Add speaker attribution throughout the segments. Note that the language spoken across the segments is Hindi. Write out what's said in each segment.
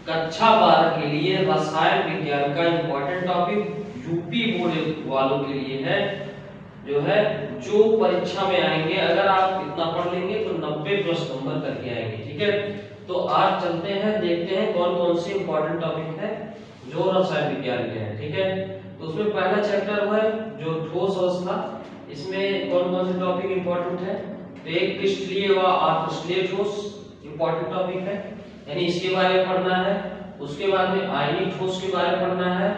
Speaker 1: कक्षा 12 के लिए रसायन विज्ञान का इम्पोर्टेंट टॉपिक यूपी बोर्ड वालों के लिए है, जो है जो परीक्षा में आएंगे। अगर आप इतना पढ़ लेंगे तो 90+ नंबर करके आएंगे। ठीक है, तो आज चलते हैं, देखते हैं कौन कौन से इम्पोर्टेंट टॉपिक है जो रसायन विज्ञान के हैं। ठीक है, तो उसमें पहला चैप्टर है जो ठोस अवस्था। इसमें कौन कौन से टॉपिक इम्पोर्टेंट है? तो एक क्रिस्टलीय व अक्रिस्टलीय ठोस इम्पोर्टेंट टॉपिक है, यानी इसके बारे में पढ़ना है। उसके बाद में आयनिक ठोस के बारे में पढ़ना है।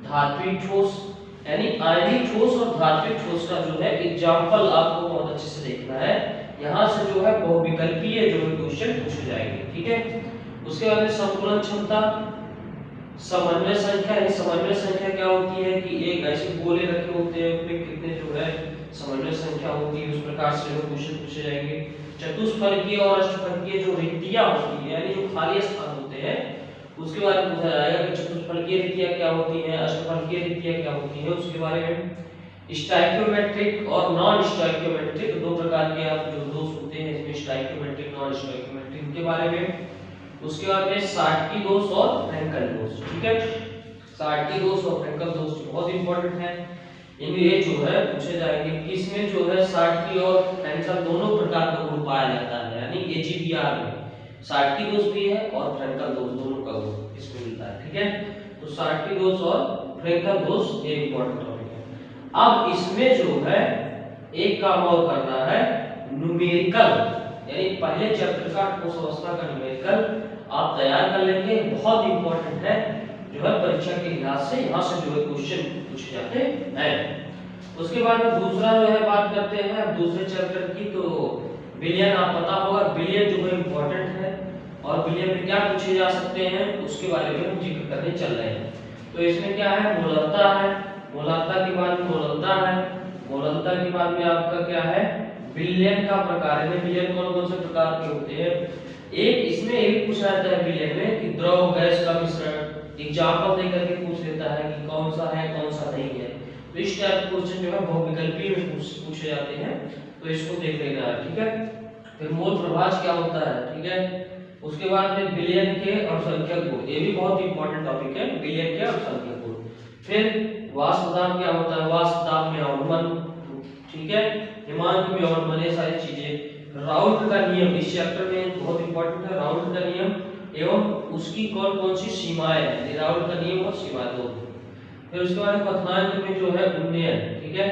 Speaker 1: धात्विक ठोस, यानी आयनिक ठोस और धात्विक ठोस का जो है एग्जांपल आपको बहुत अच्छे से देखना है। यहाँ से जो है बहुविकल्पीय जो है क्वेश्चन पूछे जाएंगे। ठीक है, उसके बाद में संतुलन क्षमता, समन्वय संख्या, यानी समन्वय संख्या क्या होती है कि एक ऐसे गोले रखे होते हैं उसमें कितने जो है समन्वय संख्या होती है, उस प्रकार से जो क्वेश्चन पूछे जाएंगे। चतुष्फलकीय और अष्टफलकीय जो रिक्तियां होती है, यानी जो खाली स्थान होते हैं, उसके बारे में पूछा जाएगा कि चतुष्फलकीय रिक्तियां क्या होती हैं, अष्टफलकीय रिक्तियां क्या होती हैं, उसके बारे में। स्टोइकियोमेट्रिक और नॉन स्टोइकियोमेट्रिक दो प्रकार के आप जो दोष होते हैं इसमें, स्टोइकियोमेट्रिक नॉन स्टोइकियोमेट्रिक के बारे में। उसके बाद में साटकी दोष और फ्रैंकल दोष। ठीक है, साटकी दोष और फ्रैंकल दोष बहुत इंपॉर्टेंट है, इनमें ये जो है पूछे जाएंगे। इसमें जो है साटकी और फ्रैंकल दोनों प्रकार का गुण पाया जाता है, यानी एजीबीआर में साटकी दोष भी है और फ्रैंकल दोष, दोनों का गुण इसमें मिलता है। ठीक है, तो साटकी दोष और फ्रैंकल दोष ये इंपॉर्टेंट टॉपिक है। अब इसमें जो है एक काम और करना है, न्यूमेरिकल, यानी पहले चैप्टर का ठोस अवस्था का न्यूमेरिकल आप तैयार कर लेंगे, बहुत इंपॉर्टेंट है जो है परीक्षा के लिहाज से। यहाँ से जो है क्वेश्चन पूछे जाते हैं। उसके बाद में दूसरा जो है बात करते हैं दूसरे चैप्टर की, तो विलयन, आप पता होगा विलयन जो है इंपॉर्टेंट है और विलयन में क्या पूछे जा सकते हैं उसके बारे में हम जिक्र करने चल रहे हैं। तो इसमें क्या है, मोलरता है, मोलरता के बाद में मोलरता है, मोलरता के बाद में आपका क्या है, विलयन का प्रकार है। विलयन कौन कौन से प्रकार के होते हैं? एक इसमें एक पूछा जाता है विलयन में कि द्रव गैस का मिश्रण एग्जांपल देकर के पूछ लेता है कि कौन सा है कौन सा नहीं है। तो इस टाइप के क्वेश्चन जो है बहुविकल्पीय में पूछे जाते हैं, तो इसको देख लेना है। ठीक है, फिर मोल प्रभाज क्या होता है। ठीक है, उसके बाद में विलयन के अल्पसंख्यक गुण, ये भी बहुत इंपॉर्टेंट टॉपिक है, विलयन के अल्पसंख्यक गुण। फिर वाष्प दाब क्या होता है, वाष्प दाब में अवनमन, ठीक है, हिमांक में अवनमन, ये सारी चीजें। राउल्ट का नियम इस चैप्टर में बहुत इंपॉर्टेंट है, राउल्ट का नियम एवं उसकी कौन कौन सी सीमाएं हैं, राउल्ट का नियम और सीमाएं दो। फिर उसके बाद क्वथनांक में जो है उन्नयन, ठीक है,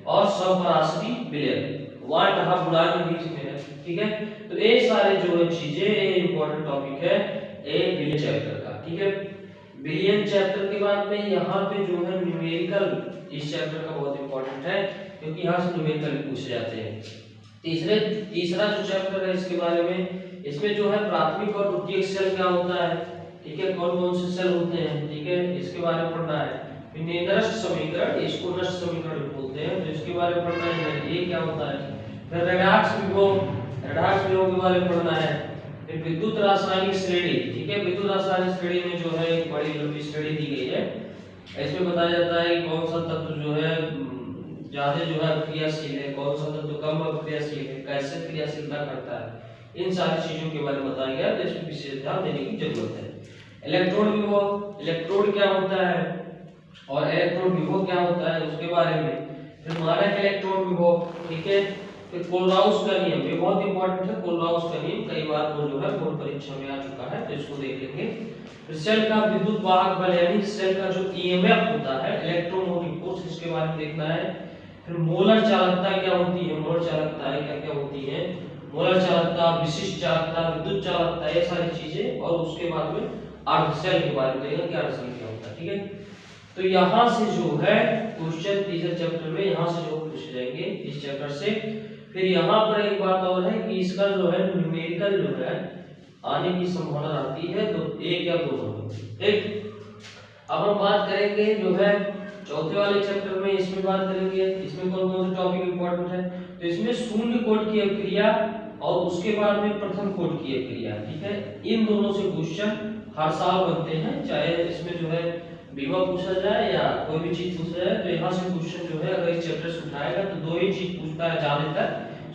Speaker 1: और सपराशरी विलयन, वाट हाफ गुणांक के बीच में है। ठीक है, तो ये सारे जो है चीजें इंपॉर्टेंट टॉपिक है ए विलयन चैप्टर का। ठीक है, विलयन चैप्टर के बाद में यहाँ पे जो है न्यूमेरिकल इस चैप्टर का बहुत इंपॉर्टेंट है, क्योंकि यहाँ से न्यूमेरिकल पूछे जाते हैं। तीसरा जो चैप्टर है इसके बारे में, इसमें जो है प्राथमिक और द्वितीयक सेल क्या होता है। ठीक है, कौन कौन से सेल होते हैं, ठीक है, इसके बारे में पढ़ना है। फिर नष्ट समीकरण, इसको नष्ट समीकरण बोलते हैं, तो इसके बारे में पढ़ना है, ये क्या होता है। फिर रेडॉक्स विभव, रेडॉक्स विभव के बारे में पढ़ना है। फिर विद्युत रासायनिक श्रेणी, ठीक है, विद्युत रासायनिक श्रेणी में जो है एक बड़ी लंबी श्रेणी दी गई है, इसमें बताया जाता है कि कौन सा तत्व जो है ज्यादा जो है क्रियाशील है, कौन सा तत्व कम क्रियाशील है, कैसे क्रियाशीलता करता है, इन सारी चीजों के बारे में बताया गया, तो इसमें विशेष ध्यान देने की जरूरत है। इलेक्ट्रोड विभव, इलेक्ट्रोड क्या होता है और इलेक्ट्रोड विभव क्या होता है उसके बारे में। फिर मानक इलेक्ट्रोड विभव, ठीक है, फिर कोलराउस का नियम, ये बहुत इंपॉर्टेंट है, कोलराउस का नियम कई बार वो जो है बोर्ड परीक्षा में आ चुका है, तो इसको देख लेंगे। फिर सेल का विद्युत वाहक बल, यानी सेल का जो ईएमएफ होता है, इलेक्ट्रोमोटिव फोर्स, इसके बारे में देखना है। फिर मोलर चालकता क्या होती है, मोलर चालकता क्या क्या होती है, मोलर चालकता, विशिष्ट चालकता, विद्युत चालकता, ये सारी चीजें, और उसके बाद में अर्धसेल के बारे में देखना कि अर्धसेल क्या होता है। ठीक है, तो यहाँ से जो है क्वेश्चन तीसरे चैप्टर में यहाँ से जो पूछे जाएंगे इस चैप्टर से। फिर यहाँ पर एक बात और है कि इसका जो है न्यूमेरिकल जो है आने की संभावना रहती है, तो एक या दो नंबर। ठीक, अब हम बात करेंगे जो है चौथे वाले चैप्टर में, इसमें बात करेंगे इसमें कौन कौन से टॉपिक इंपॉर्टेंट है। तो इसमें शून्य कोट की अभिक्रिया और उसके बाद में प्रथम कोट की अभिक्रिया, ठीक है, इन दोनों से क्वेश्चन हर साल बनते हैं, चाहे इसमें जो है विभव पूछा जाए या कोई भी चीज पूछा जाए, तो यहाँ से क्वेश्चन जो है अगर इस चैप्टर से उठाएगा तो दो ही चीज पूछता है ज्यादातर,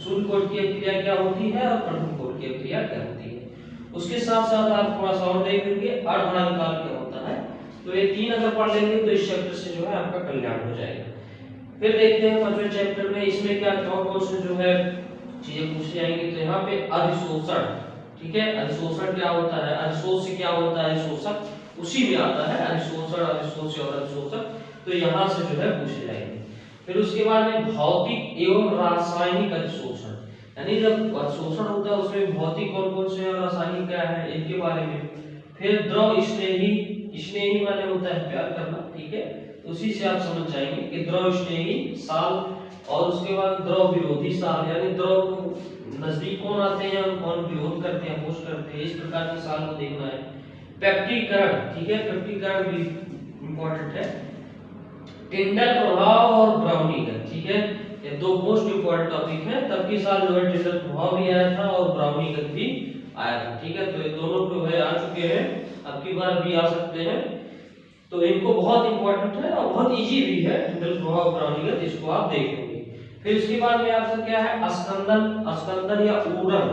Speaker 1: शून्य कोट की अभिक्रिया क्या होती है और प्रथम कोट की अभिक्रिया क्या होती है। उसके साथ साथ आप थोड़ा सा और देख लेंगे अर्धनालिकाल क्या होता है। तो ये 3 अगर पढ़ लेंगे तो इस चैप्टर से जो है आपका कल्याण हो जाएगा। फिर देखते हैं 5वें चैप्टर में इसमें क्या कौन से जो है चीजें पूछी जाएंगी। तो यहाँ पे अधिशोषण, ठीक है, अधिशोषण क्या होता है, अधिशोष से क्या होता है, अधिशोषक उसी में आता है, अधिशोषण, अधिशोष और अधिशोषक, तो यहाँ से जो है पूछे जाएंगे। फिर उसके बाद में भौतिक एवं रासायनिक अधिशोषण, यानी जब अधिशोषण होता है उसमें भौतिक कौन कौन से और रासायनिक क्या है इनके बारे में। फिर द्रव स्नेही, स्नेही माने होता है प्यार करना, ठीक है, उसी से आप समझ जाएंगे कि द्रव स्नेही साल, और उसके बाद द्रव विरोधी साल, यानी द्रव नजदीक कौन आते हैं और कौन विरोध करते हैं, अपोज करते हैं, इस प्रकार के साल को देखना है। पैक्टीकरण, ठीक है, पैक्टीकरण भी इंपॉर्टेंट है। टिंडल प्रभाव और ब्राउनिंग, ठीक है, ये दो मोस्ट इंपॉर्टेंट टॉपिक है। तब की साल जो है टिंडल प्रभाव भी आया था और ब्राउनिंग भी आया था, ठीक है, तो ये दोनों जो है आ चुके हैं, अब की बार भी आ सकते हैं, तो इनको बहुत इंपॉर्टेंट है और बहुत इजी भी है टिंडल प्रभाव ब्राउनिंग, इसको आप देख लेंगे। फिर उसके बाद में आपका क्या है अस्कंदन, अस्कंदन या ऊर्धन,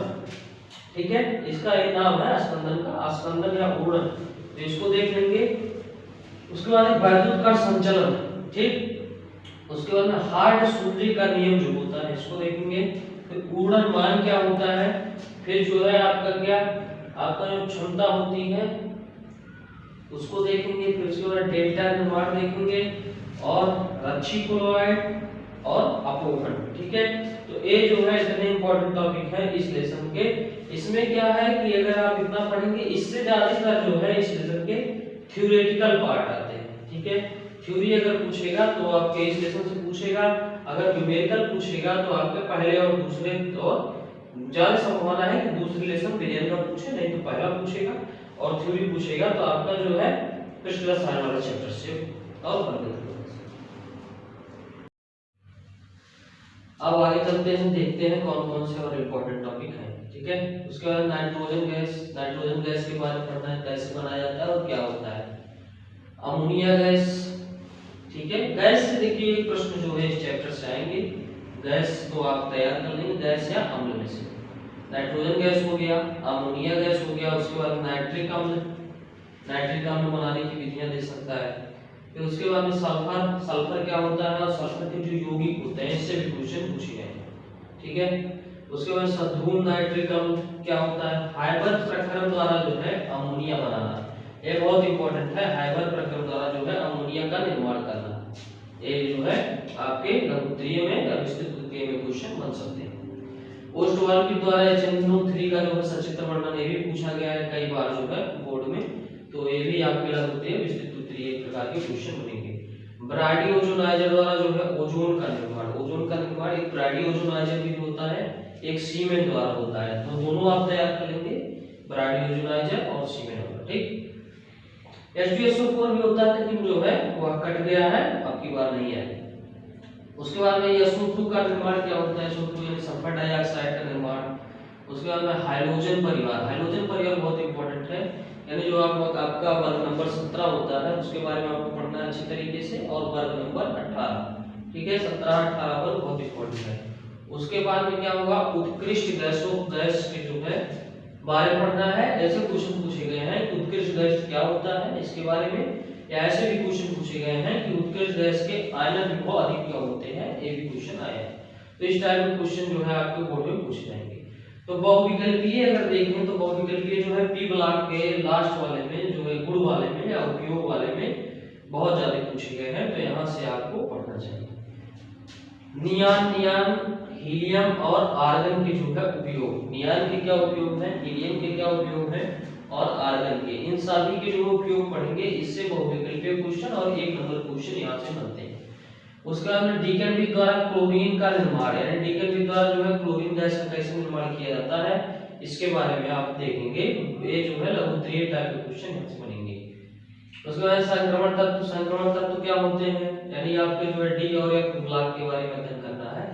Speaker 1: ठीक है, इसका एक नाम है अस्कंदन का, अस्कंदन या ऊर्धन, तो इसको देख लेंगे। उसके बाद वैद्युत का संचलन, ठीक, उसके बाद में हार्ड सूत्री का नियम जो होता है इसको देखेंगे। फिर ऊर्धन मान क्या होता है, फिर जो है आपका क्या, आपका जो क्षमता होती है उसको देखेंगे। फिर उसके बाद डेल्टा निर्माण देखेंगे और रच्छी क्लोराइड और अपोहन, ठीक है, तो ये जो है इतने इंपॉर्टेंट टॉपिक है इस लेसन के। इसमें क्या है कि अगर आप इतना पढ़ेंगे, इससे ज्यादातर जो है इस लेसन के थ्योरेटिकल पार्ट आते हैं, ठीक है, थ्योरी अगर पूछेगा तो आपके इस लेसन से पूछेगा, अगर न्यूमेरिकल पूछेगा तो आपके पहले और दूसरे, और ज्यादा संभावना है कि दूसरे लेसन विजन का पूछे, नहीं तो पहला पूछेगा, और थ्योरी पूछेगा तो आपका जो है पिछला साल वाला चैप्टर से और कर देगा। अब आगे चलते हैं, देखते हैं कौन कौन से और इम्पोर्टेंट टॉपिक हैं, ठीक है। उसके बाद नाइट्रोजन गैस, नाइट्रोजन गैस के बारे में पढ़ना है, कैसे बनाया जाता है और क्या होता है। अमोनिया गैस, ठीक है, गैस से देखिए एक प्रश्न जो है इस चैप्टर से आएंगे, गैस तो आप तैयार कर लेंगे, गैस या अम्ल में से। नाइट्रोजन गैस हो गया, अमोनिया गैस हो गया, उसके बाद नाइट्रिक अम्ल, नाइट्रिक अम्ल बनाने की विधियां दे सकता है। फिर उसके बाद में सल्फर, सल्फर क्या होता है और सल्फर के जो यौगिक होते हैं इससे भी क्वेश्चन पूछे गए हैं, ठीक है। उसके बाद सधूम नाइट्रिक अम्ल क्या होता है, हाइबर प्रक्रम द्वारा जो है अमोनिया बनाना, ये बहुत इंपॉर्टेंट है, हाइबर प्रक्रम द्वारा जो है अमोनिया का निर्माण करना, ये जो है आपके लघुत्तरीय में या विस्तृत तृतीय में क्वेश्चन बन सकते हैं। ओस्टवाल्की द्वारा HNO3 का जो है सचित्र वर्णन ये भी पूछा गया है कई बार जो है बोर्ड में, तो ये भी आपके लघुत्तरीय विस्तृत एक प्रकार के क्वेश्चन बनेंगे। ब्राडी ओजोनाइजर द्वारा जो है ओजोन का निर्माण, ओजोन का निर्माण एक ब्राडी ओजोनाइजर भी होता है, एक सीमेंट द्वारा होता है, तो दोनों आप तैयार कर लेंगे, ब्राडी ओजोनाइजर और सीमेंट होगा, ठीक। H2SO4 भी होता है लेकिन जो है वह कट गया है, अब की बार नहीं है। उसके बाद में SO2 का निर्माण क्या होता है, SO2 यानी सल्फर डाइऑक्साइड का निर्माण। उसके बाद में हाइड्रोजन परिवार, हाइड्रोजन परिवार बहुत इंपॉर्टेंट है, यानी जो आपका वर्ग नंबर 17 होता है उसके बारे में आपको पढ़ना है अच्छी तरीके से, और वर्ग नंबर 18, ठीक है, 17-18 पर बहुत इंपॉर्टेंट है। उसके बाद में क्या होगा, उत्कृष्ट गैसों, गैस के जो है बारे में पढ़ना है, ऐसे क्वेश्चन पूछे गए हैं कि उत्कृष्ट गैस क्या होता है इसके बारे में, या ऐसे भी क्वेश्चन पूछे गए हैं कि उत्कृष्ट गैस के आयनन विभव अधिक क्यों होते हैं, ये भी क्वेश्चन आया है, तो इस टाइप के क्वेश्चन जो है आपके बोर्ड में पूछे जाएंगे। तो बहुविकल्पीय अगर देखें तो बहुविकल्पीय जो है पी ब्लॉक के लास्ट वाले में जो है गुण वाले में या उपयोग वाले में बहुत ज्यादा पूछे गए हैं, तो यहाँ से आपको पढ़ना चाहिए। नियान, नियान, हीलियम और आर्गन के जो है उपयोग, नियान के क्या उपयोग है, हीलियम के क्या उपयोग है और आर्गन के, इन सभी के जो उपयोग पढ़ेंगे, इससे बहुविकल्पीय क्वेश्चन और 1 नंबर क्वेश्चन यहाँ से बनते हैं। उसके बाद डीकेनवी द्वारा क्लोरीन का निर्माण, यानी डीकेनवी द्वारा जो है क्लोरीन गैस का कैसे निर्माण किया जाता है इसके बारे में आप देखेंगे, ये जो है लघुत्तरीय टाइप के क्वेश्चन यहाँ से बनेंगे। उसके बाद संक्रमण तत्व, संक्रमण तत्व क्या होते हैं, यानी आपके जो है डी और एफ ब्लॉक के बारे में अध्ययन करना है,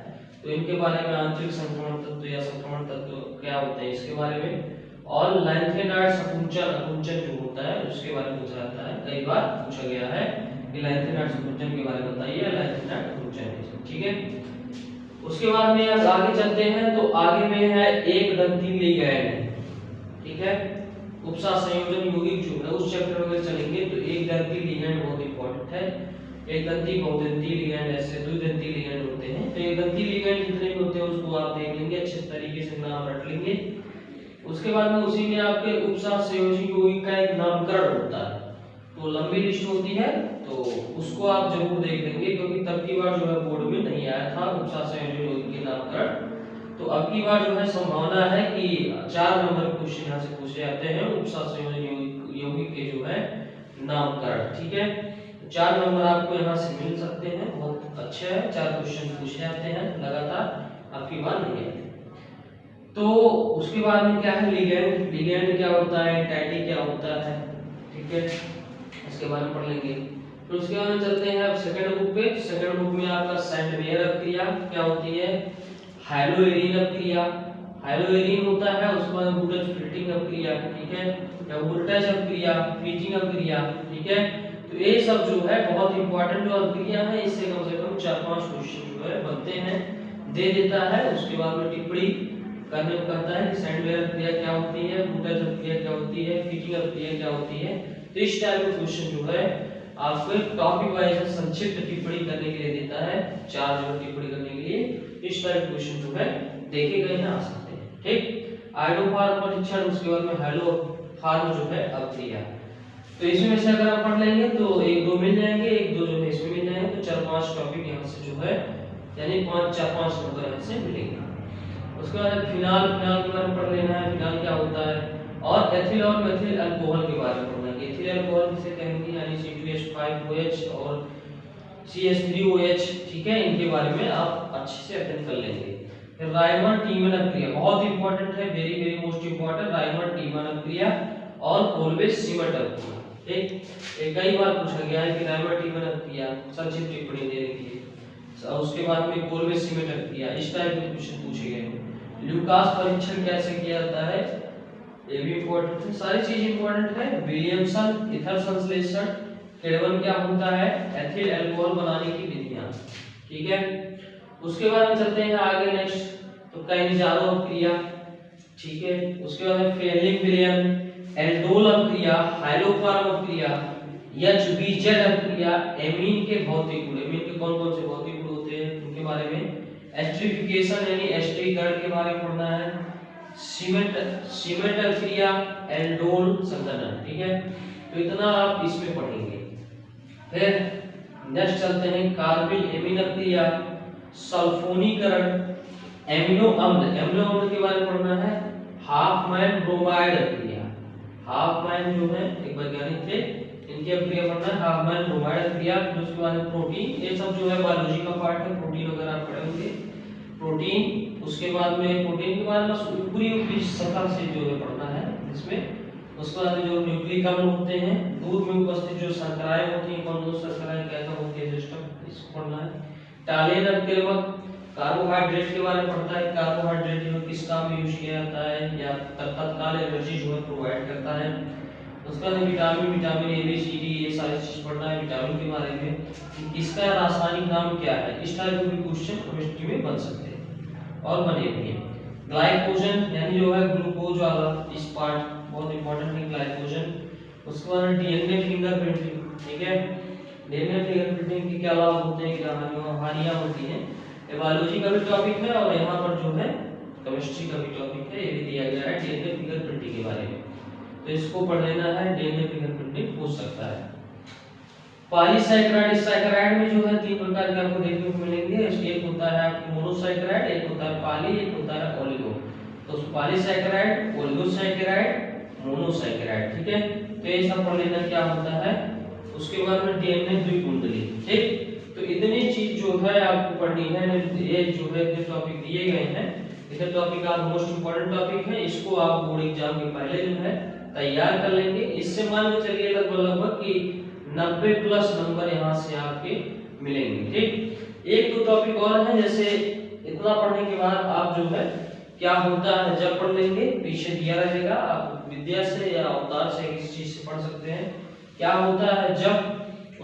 Speaker 1: तो इनके बारे में आंतरिक संक्रमण तत्व या संक्रमण तत्व क्या होते हैं इसके बारे में, और लैंथेनाइड सकुंचन, अकुंचन जो होता है उसके बारे में पूछा जाता है, कई बार पूछा गया है कि लैंथेनाइड सकुंचन के बारे में बताइए, लैंथेनाइड सकुंचन, ठीक है। उसके बाद में आगे चलते हैं, तो आगे में है एक दंती लिगैंड, ठीक है, उपसा संयोजन यौगिक जो है उस चैप्टर में चलेंगे तो एक दंती लिगैंड बहुत इंपॉर्टेंट है। एक दंती, बहुदंती लिगैंड, ऐसे द्विदंती लिगैंड होते हैं। तो एक दंती लिगैंड जितने भी होते हैं उसको आप देख लेंगे, अच्छे तरीके से नाम रख लेंगे। उसके बाद में उसी में आपके उपसा संयोजन यौगिक का एक नामकरण होता है, तो लंबी लिस्ट होती है तो उसको आप जरूर देख लेंगे, क्योंकि तब की बार जो है बोर्ड में नहीं आया था उपसा संयोजन यौगिक के नामकरण। तो अब की बार जो है संभावना है कि 4 नंबर क्वेश्चन यहाँ से पूछे जाते हैं उपसा संयोजन यौगिक के जो है नामकरण। ठीक है, 4 नंबर आपको यहाँ से मिल सकते हैं, बहुत अच्छा है। 4 क्वेश्चन पूछे जाते हैं लगातार, आपकी बार नहीं है। तो उसके बाद में क्या है, लिगैंड। लिगैंड क्या होता है, टाइटी क्या होता है, ठीक है, इसके बारे में पढ़ लेंगे। तो उसके बाद में चलते हैं अब सेकंड बुक पे। सेकंड बुक में आपका सैंडवेयर अभिक्रिया क्या होती है, हाइलोएरिन अभिक्रिया। हाइलोएरिन होता है, उसके बाद वुल्टज फ्लिटिंग अभिक्रिया, ठीक है, या वुल्टज अभिक्रिया, फ्रीजिंग अभिक्रिया, ठीक है। तो ये सब जो है बहुत इंपॉर्टेंट जो अभिक्रिया है, इससे कम से कम 4-5 क्वेश्चन जो है बनते हैं, दे देता है। उसके बाद में टिप्पणी करने को कहता है कि सैंडवेयर अभिक्रिया क्या होती है, वुल्टज अभिक्रिया क्या होती है, फ्रीजिंग अभिक्रिया क्या होती है। तो इस टाइप के क्वेश्चन जो है आपको टॉपिक वाइज संक्षिप्त टिप्पणी करने के लिए देता है, 4 जो टिप्पणी करने के लिए इस टाइप के क्वेश्चन जो है देखे गए हैं, आ सकते हैं। ठीक, आइडोफार्म परीक्षण, उसके बाद में हेलो फार्म जो है अभिक्रिया। तो इसमें से अगर आप पढ़ लेंगे तो 1-2 मिल जाएंगे, 1-2 जो है इसमें मिल जाएंगे, तो 4-5 टॉपिक यहाँ से जो है यानी 5-4-5 नंबर यहाँ से मिलेंगे। उसके बाद फिनाल, फिनाल के बारे में पढ़ लेना है, फिनाल क्या होता है, और एथिल और मेथिल अल्कोहल के बारे में पढ़ना है। एथिल अल्कोहल किसे कहेंगे, यानी C2H5OH और CH3OH, ठीक है, इनके बारे में आप अच्छे से अध्ययन कर लेंगे। फिर रायमंड टीमन अभिक्रिया बहुत इंपॉर्टेंट है, very very most important, Reimer Tiemann अभिक्रिया और कोल्बे सीमेंट अभिक्रिया। ठीक, कई बार पूछा गया है कि रायमंड टीमन अभिक्रिया, संक्षिप्त टिप्पणी दे रखी है। उसके बाद में कोल्बे सीमेंट अभिक्रिया, इस टाइप के क्वेश्चन पूछे गए हैं। ल्यूकास परीक्षण कैसे किया जाता है, ये भी इंपॉर्टेंट है, सारी चीज इंपॉर्टेंट है। विलियमसन ईथर संश्लेषण, किण्वन क्या होता है, एथिल अल्कोहल बनाने की विधियां, ठीक है। उसके बाद हम चलते हैं आगे नेक्स्ट, तो काइनेजारो अभिक्रिया, ठीक है। उसके बाद में फेलिंग विलयन, एल्डोल अभिक्रिया, हाइलोफॉर्म अभिक्रिया, HBZ अभिक्रिया, एमीन के भौतिक गुण, एमीन के कौन कौन से भौतिक गुण होते हैं उनके बारे में, एस्टरिफिकेशन यानी एस्टरीकरण के बारे में पढ़ना है, सीमेंट अभिक्रिया, एल्डोल संघनन, ठीक है। तो इतना आप इसमें पढ़ेंगे। फिर नेक्स्ट चलते हैं कार्बिल एमीन अभिक्रिया, सल्फोनीकरण, एमिनो अम्ल के बारे में पढ़ना है, हाफमैन ब्रोमाइड अभिक्रिया। हाफमैन जो है एक वैज्ञानिक थे, इनकी अभिक्रिया पढ़ना है, हाफमैन ब्रोमाइड अभिक्रिया। उसके बाद प्रोटीन, ये सब जो है बायोलॉजी का पार्ट है, प्रोटीन वगैरह आप पढ़ेंगे, प्रोटीन। उसके बाद में प्रोटीन के बारे में पूरी सतह से जो है पढ़ना है इसमें। उसके बाद जो न्यूक्लिक अम्ल होते हैं, दूध में उपस्थित जो शर्कराएं होती हैं, कौन कौन शर्कराएं क्या क्या होती है सिस्टम, इसको पढ़ना है। टालेन अवक्रमक, कार्बोहाइड्रेट के बारे में पढ़ता है, कार्बोहाइड्रेट जो किस काम में यूज किया जाता है या तत्काल एनर्जी जो है प्रोवाइड करता है। उसका vitamin, vitamin A B C D, ये सारी चीज पढ़ना है विटामिन के बारे में, इसका रासायनिक नाम क्या है, इस टाइप के क्वेश्चन केमिस्ट्री में बन सकते हैं और बने भी हैं। ग्लाइकोजन यानी जो है ग्लूकोज वाला इस पार्ट बहुत इंपॉर्टेंट है, ग्लाइकोजन। उसके बाद डीएनए फिंगरप्रिंटिंग, ठीक है, डीएनए फिंगरप्रिंटिंग के क्या लाभ होते हैं, क्या हानियां होती हैं, ये बायोलॉजी का भी टॉपिक है और यहाँ पर जो है केमिस्ट्री का भी टॉपिक है, ये भी दिया गया है डीएनए फिंगरप्रिंटिंग के बारे में, तो इसको पढ़ लेना है। डीएनए फिंगरप्रिंटिंग पूछ सकता है। पॉलीसैकेराइड, सैकेराइड में जो है 3 प्रकार के आपको देखने को मिलेंगे, एक होता है मोनोसैकेराइड, एक होता है पॉली, एक होता है ओलिगो। तो पॉलीसैकेराइड, ओलिगोसैकेराइड, मोनोसैकेराइड, ठीक है। तो ये सब पढ़ लेना क्या होता है। उसके बाद में डीएनए द्विकुंडली, ठीक। तो इतनी चीज जो है आपको पढ़नी है, ये जो है जो टॉपिक दिए गए हैं, ये टॉपिक आप मोस्ट इंपोर्टेंट टॉपिक है, इसको आप बोर्ड एग्जाम के पहले जो है तैयार कर लेंगे। इससे मान के चलिए लगभग कि 90 प्लस नंबर यहाँ से आपके मिलेंगे, ठीक। 1-2 टॉपिक और है, जैसे इतना पढ़ने के बाद आप जो है क्या होता है जब पढ़ लेंगे, पीछे दिया रहेगा, आप विद्या से या अवतार से किसी चीज से पढ़ सकते हैं। क्या होता है जब,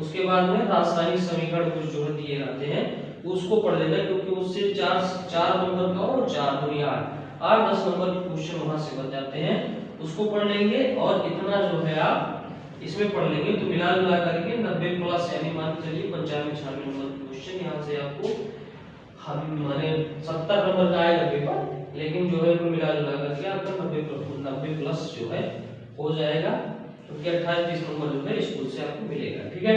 Speaker 1: उसके बाद में रासायनिक समीकरण कुछ जो दिए जाते हैं उसको पढ़ लेना, क्योंकि उससे 4 नंबर का और 4 दूनी 8 10 नंबर के क्वेश्चन वहां से बन जाते हैं। उसको पढ़ लेंगे और इतना जो है आप इसमें पढ़ लेंगे तो मिला जुला करके 90 प्लस यानी मान के चलिए 95 96 नंबर क्वेश्चन यहाँ से आपको हम माने 70 नंबर का आएगा पेपर, लेकिन जो है मिला जुला करके आपका 90 प्लस जो है हो जाएगा, क्योंकि 28-30 नंबर जो है स्कूल से आपको मिलेगा। ठीक है,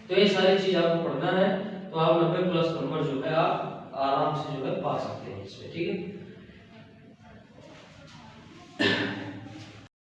Speaker 1: तो ये सारी चीज आपको पढ़ना है, तो आप 90 प्लस नंबर जो है आप आराम से जो है पा सकते हैं इसमें। ठीक है।